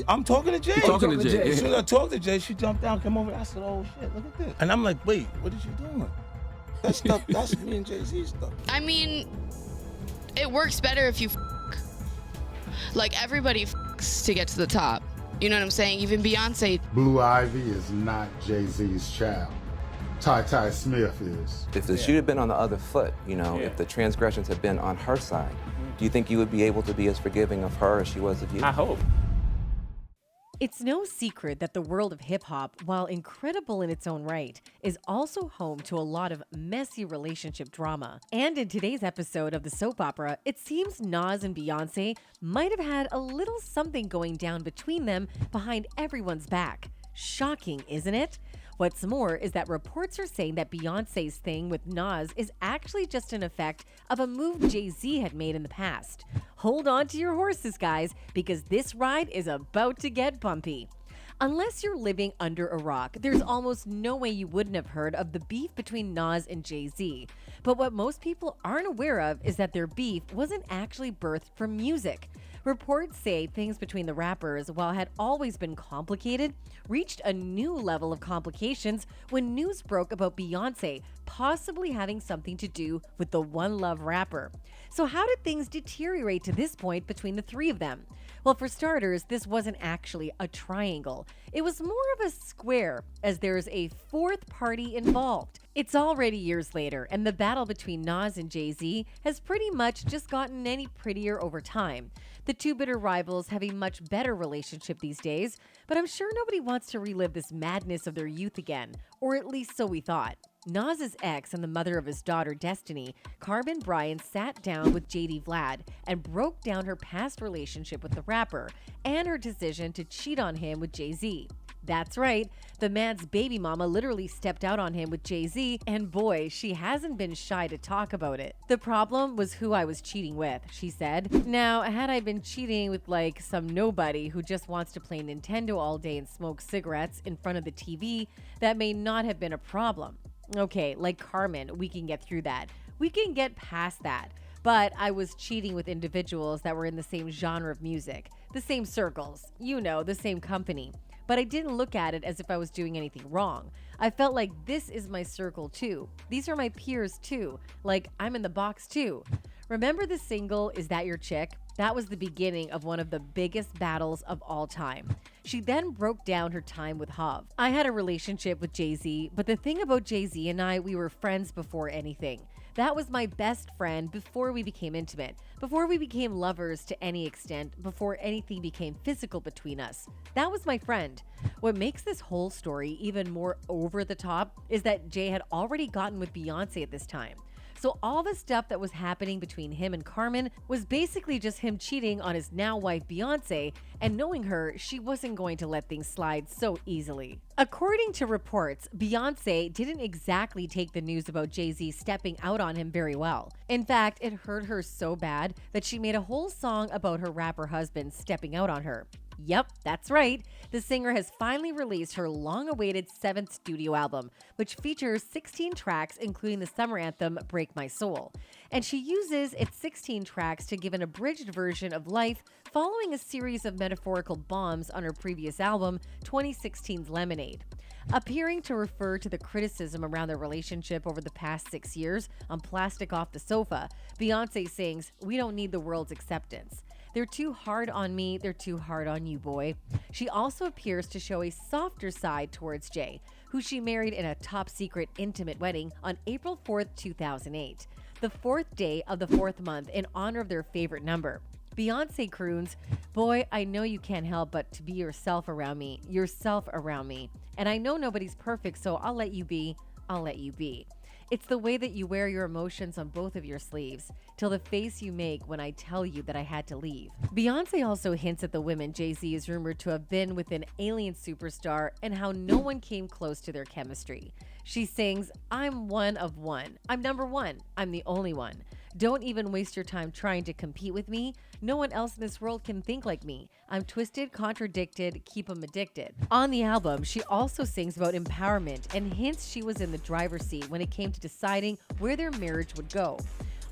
I'm talking to Jay. You're talking to Jay. As soon as I talked to Jay, she jumped down, came over. I said, "Oh shit, look at this!" And I'm like, "Wait, what is you doing?" That stuff, that's me and Jay-Z stuff. I mean, it works better if you like everybody to get to the top. You know what I'm saying? Even Beyonce. Blue Ivy is not Jay-Z's child. Ty Smith is. If the shoe had been on the other foot, if the transgressions had been on her side, do you think you would be able to be as forgiving of her as she was of you? I hope. It's no secret that the world of hip-hop, while incredible in its own right, is also home to a lot of messy relationship drama. And in today's episode of the soap opera, it seems Nas and Beyoncé might have had a little something going down between them behind everyone's back. Shocking, isn't it? What's more is that reports are saying that Beyoncé's thing with Nas is actually just an effect of a move Jay-Z had made in the past. Hold on to your horses, guys, because this ride is about to get bumpy. Unless you're living under a rock, there's almost no way you wouldn't have heard of the beef between Nas and Jay-Z. But what most people aren't aware of is that their beef wasn't actually birthed from music. Reports say things between the rappers, while had always been complicated, reached a new level of complications when news broke about Beyoncé possibly having something to do with the One Love rapper. So how did things deteriorate to this point between the three of them? Well, for starters, this wasn't actually a triangle. It was more of a square, as there's a fourth party involved. It's already years later, and the battle between Nas and Jay-Z has pretty much just gotten any prettier over time. The two bitter rivals have a much better relationship these days, but I'm sure nobody wants to relive this madness of their youth again, or at least so we thought. Nas's ex and the mother of his daughter, Destiny, Carmen Bryan, sat down with JD Vlad and broke down her past relationship with the rapper and her decision to cheat on him with Jay-Z. That's right, the man's baby mama literally stepped out on him with Jay-Z, and boy, she hasn't been shy to talk about it. The problem was who I was cheating with, she said. Now, had I been cheating with some nobody who just wants to play Nintendo all day and smoke cigarettes in front of the TV, that may not have been a problem. Okay, like Carmen, we can get through that. We can get past that. But I was cheating with individuals that were in the same genre of music, the same circles, the same company. But I didn't look at it as if I was doing anything wrong. I felt like this is my circle too. These are my peers too. Like I'm in the box too. Remember the single, Is That Your Chick? That was the beginning of one of the biggest battles of all time. She then broke down her time with Hov. I had a relationship with Jay-Z, but the thing about Jay-Z and I, we were friends before anything. That was my best friend before we became intimate, before we became lovers to any extent, before anything became physical between us. That was my friend. What makes this whole story even more over the top is that Jay had already gotten with Beyoncé at this time. So all the stuff that was happening between him and Carmen was basically just him cheating on his now wife Beyoncé, and knowing her, she wasn't going to let things slide so easily. According to reports, Beyoncé didn't exactly take the news about Jay-Z stepping out on him very well. In fact, it hurt her so bad that she made a whole song about her rapper husband stepping out on her. Yep, that's right. The singer has finally released her long-awaited 7th studio album, which features 16 tracks, including the summer anthem, Break My Soul. And she uses its 16 tracks to give an abridged version of life following a series of metaphorical bombs on her previous album, 2016's Lemonade. Appearing to refer to the criticism around their relationship over the past 6 years on Plastic Off the Sofa, Beyoncé sings, "We don't need the world's acceptance. They're too hard on me, they're too hard on you, boy." She also appears to show a softer side towards Jay, who she married in a top-secret intimate wedding on April 4th, 2008, the 4th day of the 4th month in honor of their favorite number. Beyoncé croons, "Boy, I know you can't help but to be yourself around me. And I know nobody's perfect, so I'll let you be. It's the way that you wear your emotions on both of your sleeves, till the face you make when I tell you that I had to leave." Beyoncé also hints at the women Jay-Z is rumored to have been with an alien superstar and how no one came close to their chemistry. She sings, "I'm one of one. I'm number one. I'm the only one. Don't even waste your time trying to compete with me. No one else in this world can think like me. I'm twisted, contradicted, keep 'em addicted." On the album, she also sings about empowerment and hints she was in the driver's seat when it came to deciding where their marriage would go.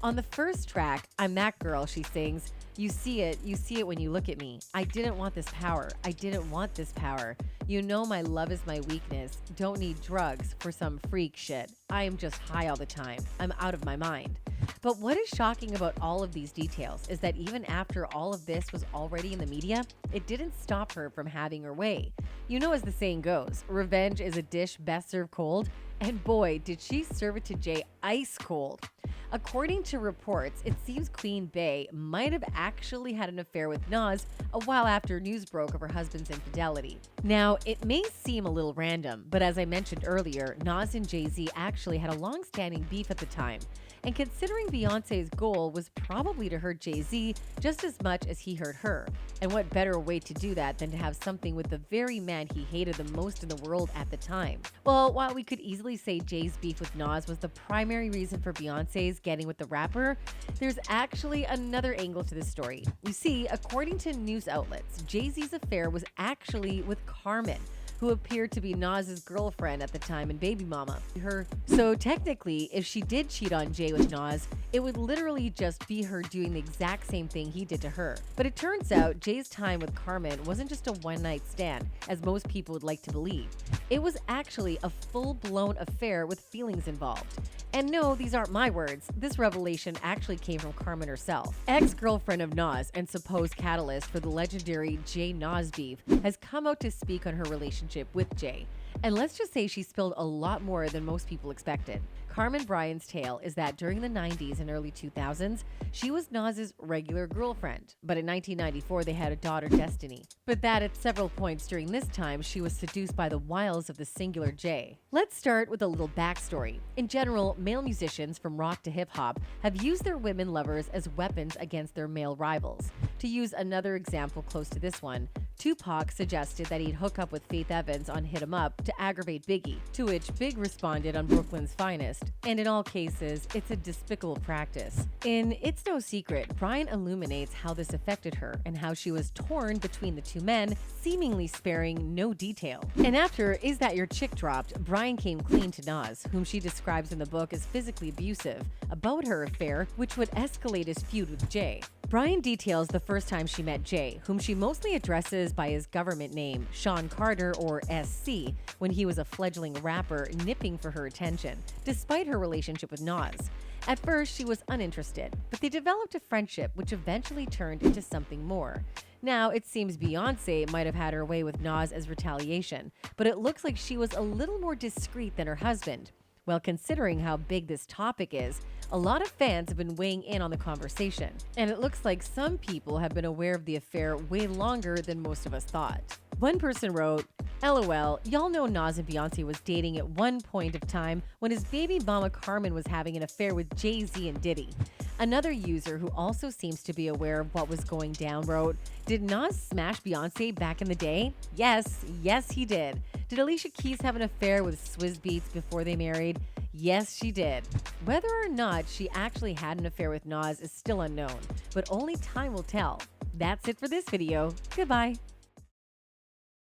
On the first track, I'm That Girl, she sings, You see it when you look at me. I didn't want this power. I didn't want this power. You know my love is my weakness. Don't need drugs for some freak shit. I am just high all the time. I'm out of my mind. But what is shocking about all of these details is that even after all of this was already in the media, it didn't stop her from having her way. You know, as the saying goes, revenge is a dish best served cold. And boy, did she serve it to Jay ice cold. According to reports, it seems Queen Bey might have actually had an affair with Nas a while after news broke of her husband's infidelity. Now, it may seem a little random, but as I mentioned earlier, Nas and Jay-Z actually had a long-standing beef at the time. And considering Beyoncé's goal was probably to hurt Jay-Z just as much as he hurt her. And what better way to do that than to have something with the very man he hated the most in the world at the time? Well, while we could easily say Jay's beef with Nas was the primary reason for Beyoncé's getting with the rapper, there's actually another angle to this story. You see, according to news outlets, Jay-Z's affair was actually with Carmen, who appeared to be Nas's girlfriend at the time and baby mama. So technically, if she did cheat on Jay with Nas, it would literally just be her doing the exact same thing he did to her. But it turns out Jay's time with Carmen wasn't just a one-night stand, as most people would like to believe. It was actually a full-blown affair with feelings involved. And no, these aren't my words. This revelation actually came from Carmen herself. Ex-girlfriend of Nas and supposed catalyst for the legendary Jay-Nas beef has come out to speak on her relationship with Jay. And let's just say she spilled a lot more than most people expected. Carmen Bryan's tale is that during the 90s and early 2000s, she was Nas's regular girlfriend. But in 1994, they had a daughter, Destiny. But that at several points during this time, she was seduced by the wiles of the singular Jay. Let's start with a little backstory. In general, male musicians from rock to hip-hop have used their women lovers as weapons against their male rivals. To use another example close to this one, Tupac suggested that he'd hook up with Faith Evans on Hit 'Em Up to aggravate Biggie, to which Big responded on Brooklyn's Finest. And in all cases, it's a despicable practice. In It's No Secret, Bryan illuminates how this affected her and how she was torn between the two men, seemingly sparing no detail. And after Is That Your Chick dropped, Bryan came clean to Nas, whom she describes in the book as physically abusive, about her affair, which would escalate his feud with Jay. Bryan details the first time she met Jay, whom she mostly addresses by his government name, Sean Carter, or SC, when he was a fledgling rapper nipping for her attention, despite her relationship with Nas. At first, she was uninterested, but they developed a friendship which eventually turned into something more. Now, it seems Beyoncé might have had her way with Nas as retaliation, but it looks like she was a little more discreet than her husband. Well, considering how big this topic is, a lot of fans have been weighing in on the conversation, and it looks like some people have been aware of the affair way longer than most of us thought. One person wrote, LOL, y'all know Nas and Beyoncé was dating at one point of time when his baby mama Carmen was having an affair with Jay-Z and Diddy. Another user who also seems to be aware of what was going down wrote, did Nas smash Beyoncé back in the day? Yes, he did. Did Alicia Keys have an affair with Swizz Beatz before they married? Yes, she did. Whether or not she actually had an affair with Nas is still unknown, but only time will tell. That's it for this video. Goodbye.